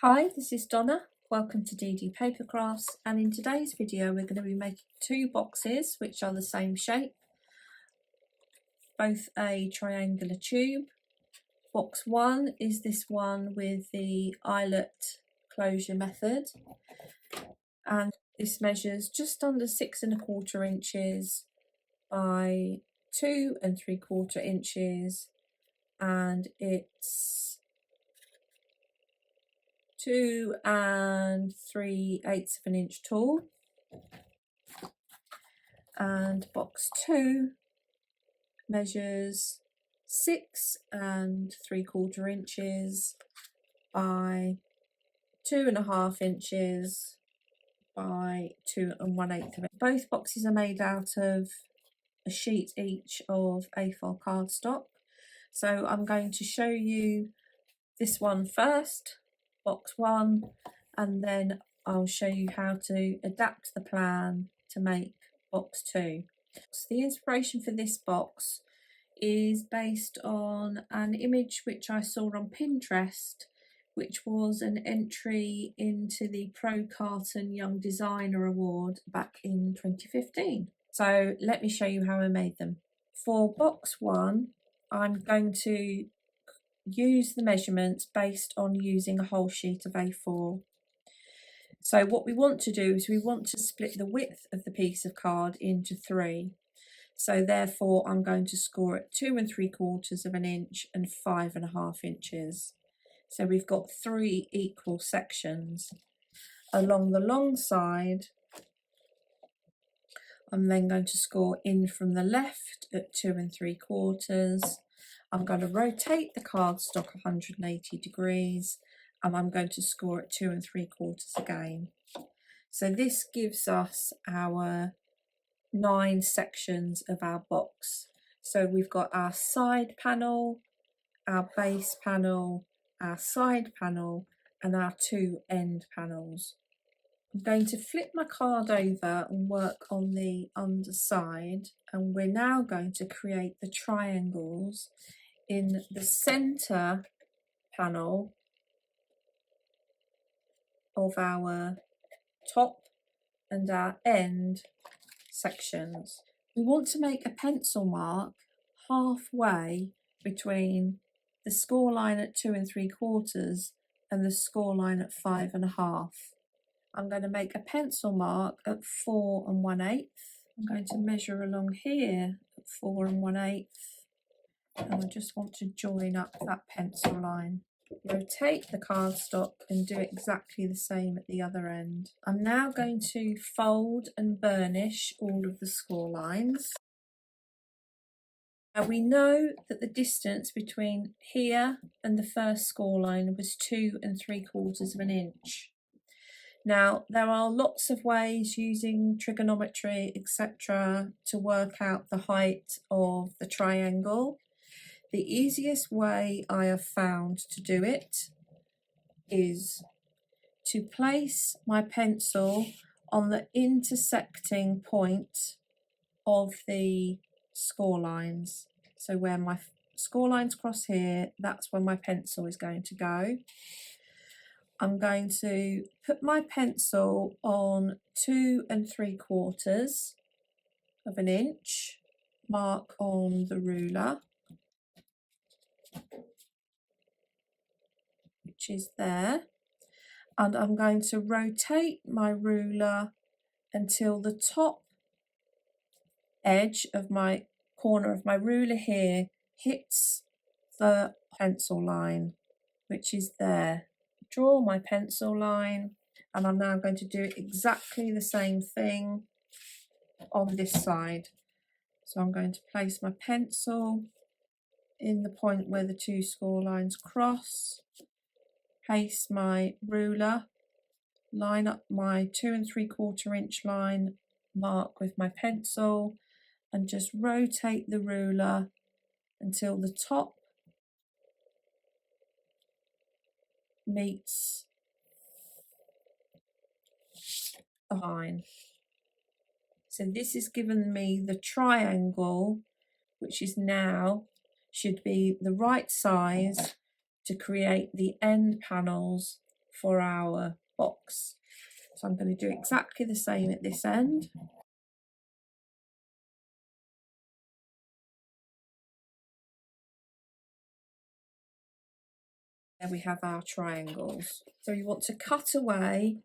Hi, this is Donna. Welcome to DD Paper Crafts, and in today's video we're going to be making two boxes which are the same shape, both a triangular tube. Box 1 is this one with the eyelet closure method, and this measures just under 6¼ inches by 2¾ inches, and it's 2 3/8 inch tall. And box 2 measures 6 3/4 inches by 2½ inches by 2 1/8 of it. Both boxes are made out of a sheet each of A4 cardstock. So I'm going to show you this one first, box 1, and then I'll show you how to adapt the plan to make box 2. So the inspiration for this box is based on an image which I saw on Pinterest, which was an entry into the Pro Carton Young Designer Award back in 2015. So let me show you how I made them. For box 1, I'm going to use the measurements based on using a whole sheet of A4. So what we want to do is we want to split the width of the piece of card into 3. So therefore I'm going to score at 2 3/4 inch and 5½ inches. So we've got 3 equal sections. Along the long side, I'm then going to score in from the left at 2 3/4. I'm going to rotate the cardstock 180 degrees, and I'm going to score at 2 3/4 again. So this gives us our 9 sections of our box. So we've got our side panel, our base panel, our side panel, and our 2 end panels. I'm going to flip my card over and work on the underside, and we're now going to create the triangles in the center panel of our top and our end sections. We want to make a pencil mark halfway between the score line at 2 3/4 and the score line at 5½. I'm going to make a pencil mark at 4 1/8. I'm going to measure along here at 4 1/8, and I just want to join up that pencil line. Rotate the cardstock and do exactly the same at the other end. I'm now going to fold and burnish all of the score lines. Now we know that the distance between here and the first score line was 2 3/4 inch. Now there are lots of ways using trigonometry, etc., to work out the height of the triangle. The easiest way I have found to do it is to place my pencil on the intersecting point of the score lines. So where my score lines cross here, that's where my pencil is going to go. I'm going to put my pencil on 2 3/4 inch, mark on the ruler, which is there, and I'm going to rotate my ruler until the top edge of my corner of my ruler here hits the pencil line, which is there. Draw my pencil line, and I'm now going to do exactly the same thing on this side. So I'm going to place my pencil in the point where the 2 score lines cross, place my ruler, line up my 2 3/4 inch line, mark with my pencil, and just rotate the ruler until the top meets the line. So this has given me the triangle, which is now should be the right size to create the end panels for our box. So I'm going to do exactly the same at this end. There we have our triangles. So you want to cut away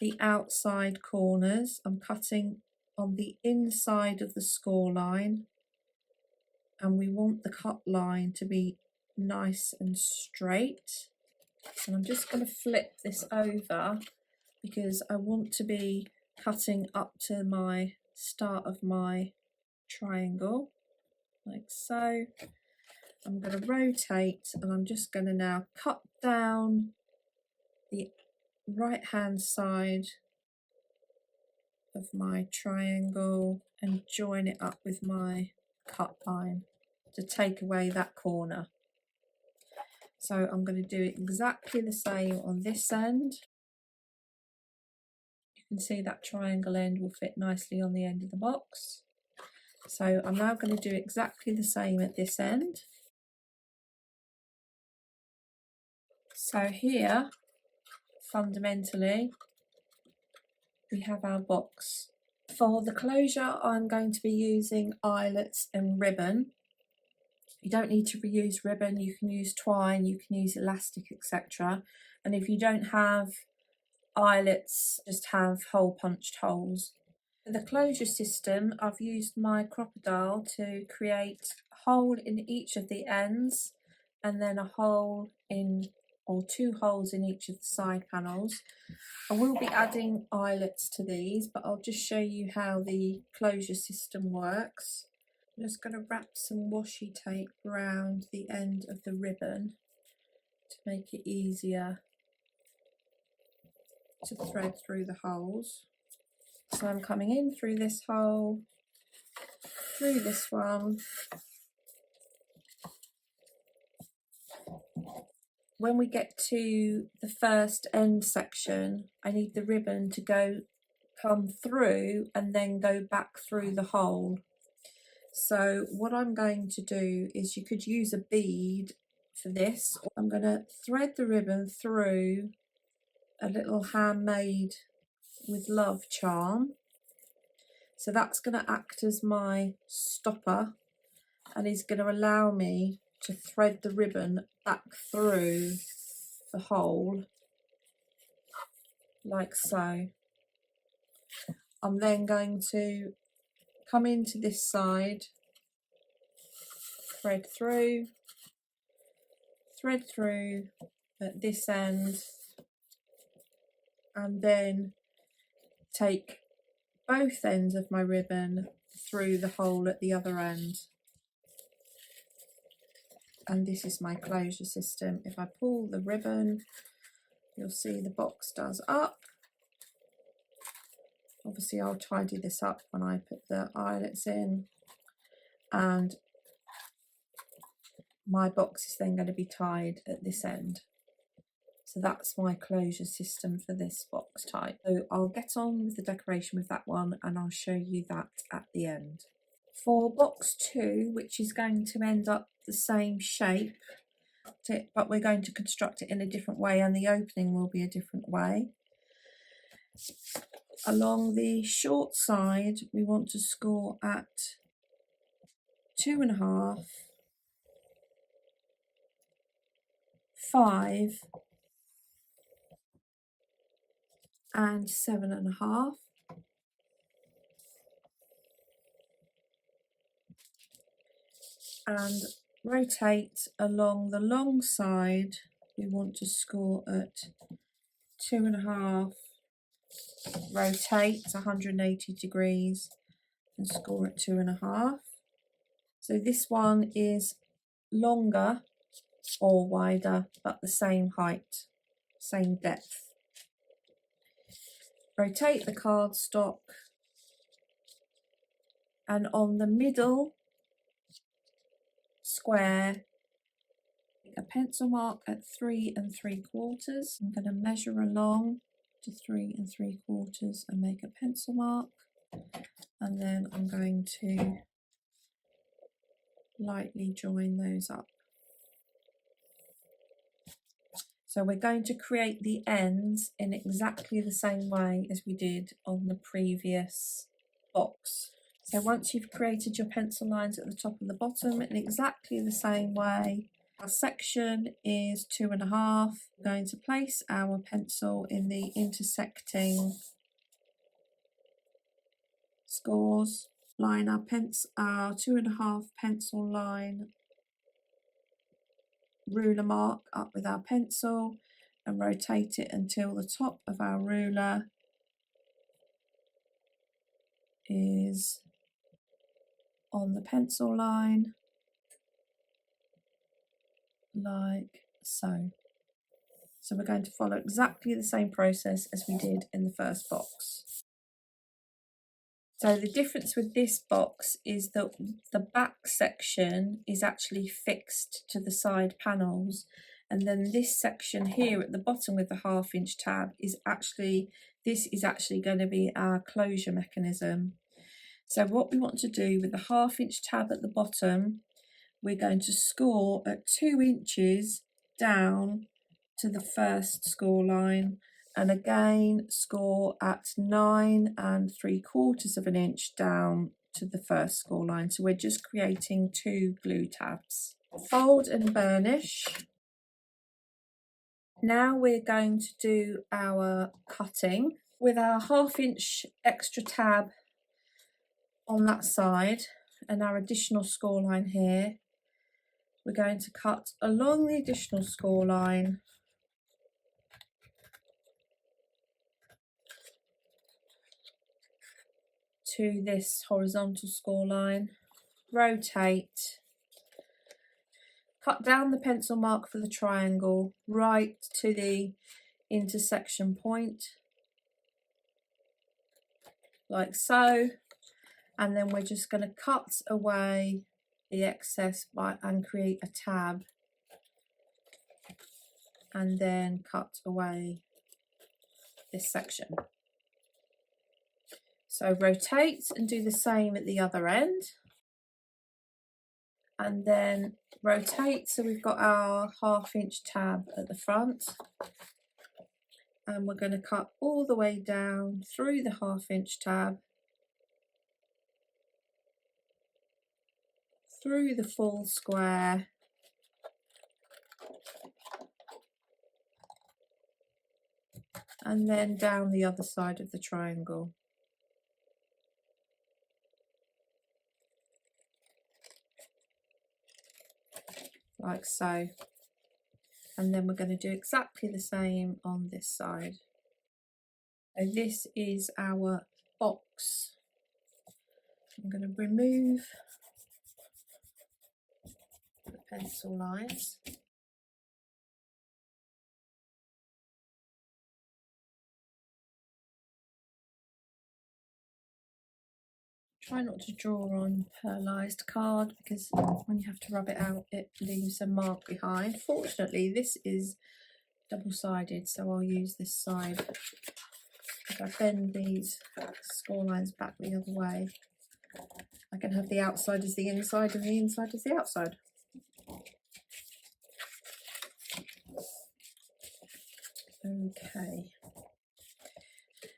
the outside corners. I'm cutting on the inside of the score line, and we want the cut line to be nice and straight. And I'm just going to flip this over because I want to be cutting up to my start of my triangle, like so. I'm going to rotate, and I'm just going to now cut down the right hand side of my triangle and join it up with my cut line to take away that corner. So I'm going to do exactly the same on this end. You can see that triangle end will fit nicely on the end of the box. So I'm now going to do exactly the same at this end. So here, fundamentally, we have our box. For the closure, I'm going to be using eyelets and ribbon. You don't need to reuse ribbon, you can use twine, you can use elastic, etc. And if you don't have eyelets, just have hole punched holes. For the closure system, I've used my crocodile to create a hole in each of the ends and then a hole in, or 2 holes in each of the side panels. I will be adding eyelets to these, but I'll just show you how the closure system works. I'm just going to wrap some washi tape around the end of the ribbon to make it easier to thread through the holes. So I'm coming in through this hole, through this one. When we get to the first end section, I need the ribbon to come through and then go back through the hole. So what I'm going to do is, you could use a bead for this. I'm going to thread the ribbon through a little handmade with love charm. So that's going to act as my stopper and is going to allow me to thread the ribbon back through the hole like so. I'm then going to come into this side, thread through at this end, and then take both ends of my ribbon through the hole at the other end. And this is my closure system. If I pull the ribbon, you'll see the box does up. Obviously I'll tidy this up when I put the eyelets in, and my box is then going to be tied at this end. So that's my closure system for this box type. So I'll get on with the decoration with that one, and I'll show you that at the end. For box 2, which is going to end up the same shape, but we're going to construct it in a different way, and the opening will be a different way. Along the short side, we want to score at 2.5, 5 and 7.5. And rotate along the long side, we want to score at 2.5, rotate 180 degrees and score at 2.5. So this one is longer or wider, but the same height, same depth. Rotate the cardstock, and on the middle square, a pencil mark at 3 3/4. I'm going to measure along to 3 3/4 and make a pencil mark, and then I'm going to lightly join those up. So we're going to create the ends in exactly the same way as we did on the previous box. So once you've created your pencil lines at the top and the bottom in exactly the same way, our section is 2.5. We're going to place our pencil in the intersecting scores, line our 2.5 pencil line ruler mark up with our pencil and rotate it until the top of our ruler is on the pencil line, like so. So we're going to follow exactly the same process as we did in the first box. So the difference with this box is that the back section is actually fixed to the side panels, and then this section here at the bottom with the 1/2 inch tab is actually going to be our closure mechanism. So what we want to do with the 1/2 inch tab at the bottom, we're going to score at 2 inches down to the first score line, and again score at 9 3/4 of an inch down to the first score line. So we're just creating 2 glue tabs. Fold and burnish. Now we're going to do our cutting with our 1/2 inch extra tab on that side and our additional score line here. We're going to cut along the additional score line to this horizontal score line, rotate, cut down the pencil mark for the triangle right to the intersection point, like so, and then we're just going to cut away the excess and create a tab, and then cut away this section. So rotate and do the same at the other end, and then rotate so we've got our 1/2 inch tab at the front, and we're going to cut all the way down through the 1/2 inch tab, through the full square, and then down the other side of the triangle. Like so. And then we're going to do exactly the same on this side. So this is our box. I'm going to remove the pencil lines. Try not to draw on pearlised card, because when you have to rub it out it leaves a mark behind. Fortunately this is double-sided, so I'll use this side. If I bend these score lines back the other way, I can have the outside as the inside and the inside as the outside. Okay,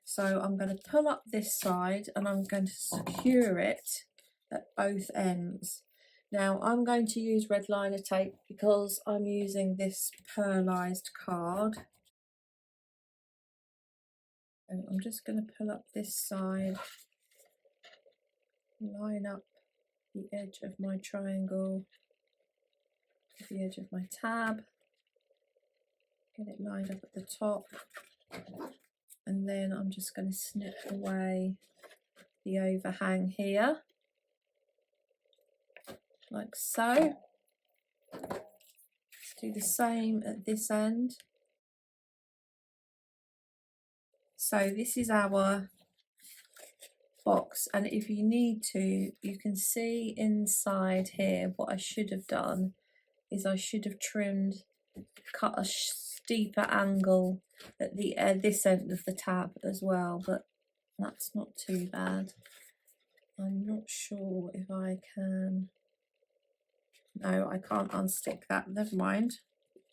so I'm going to pull up this side and I'm going to secure it at both ends. Now I'm going to use red liner tape because I'm using this pearlised card. And I'm just going to pull up this side, line up the edge of my triangle with the edge of my tab, get it lined up at the top, and then I'm just going to snip away the overhang here, like so. Let's do the same at this end. So this is our box, and if you need to, you can see inside here. What I should have done is I should have cut a steeper angle at the this end of the tab as well, but that's not too bad. I'm not sure if I can. No, I can't unstick that. Never mind.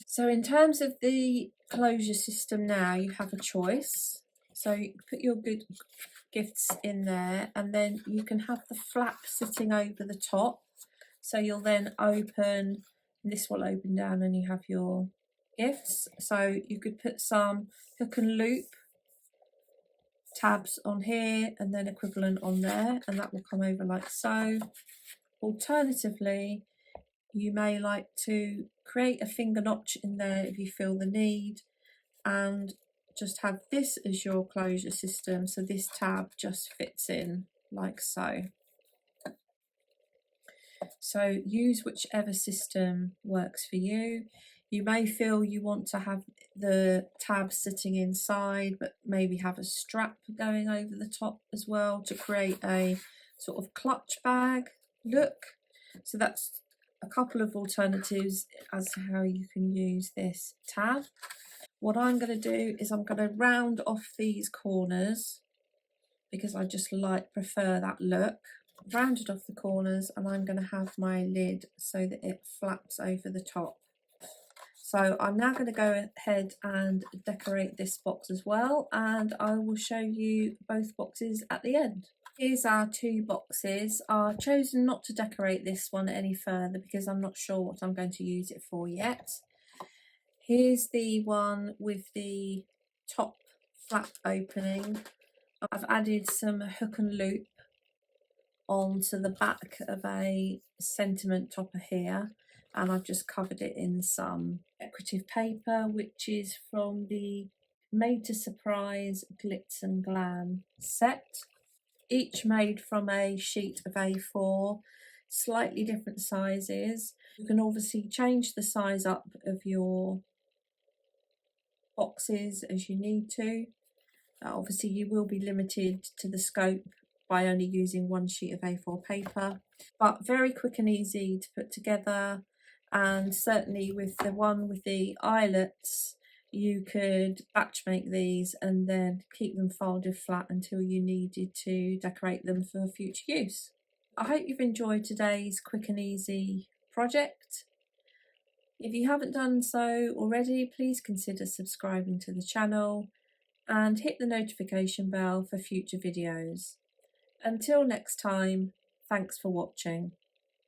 So in terms of the closure system now, you have a choice. So you put your good gifts in there, and then you can have the flap sitting over the top. So you'll then open, this will open down and you have your gifts. So you could put some hook and loop tabs on here and then equivalent on there, and that will come over like so. Alternatively, you may like to create a finger notch in there if you feel the need, and just have this as your closure system, so this tab just fits in like so. So use whichever system works for you. You may feel you want to have the tab sitting inside, but maybe have a strap going over the top as well to create a sort of clutch bag look. So that's a couple of alternatives as to how you can use this tab. What I'm going to do is I'm going to round off these corners because I just prefer that look. Rounded off the corners, and I'm going to have my lid so that it flaps over the top. So I'm now going to go ahead and decorate this box as well, and I will show you both boxes at the end. Here's our two boxes. I've chosen not to decorate this one any further because I'm not sure what I'm going to use it for yet. Here's the one with the top flap opening. I've added some hook and loop onto the back of a sentiment topper here, and I've just covered it in some decorative paper, which is from the Made to Surprise Glitz and Glam set, each made from a sheet of A4, slightly different sizes. You can obviously change the size up of your boxes as you need to. Obviously you will be limited to the scope by only using one sheet of A4 paper, but very quick and easy to put together. And certainly with the one with the eyelets, you could batch make these and then keep them folded flat until you needed to decorate them for future use. I hope you've enjoyed today's quick and easy project. If you haven't done so already, please consider subscribing to the channel and hit the notification bell for future videos. Until next time, thanks for watching.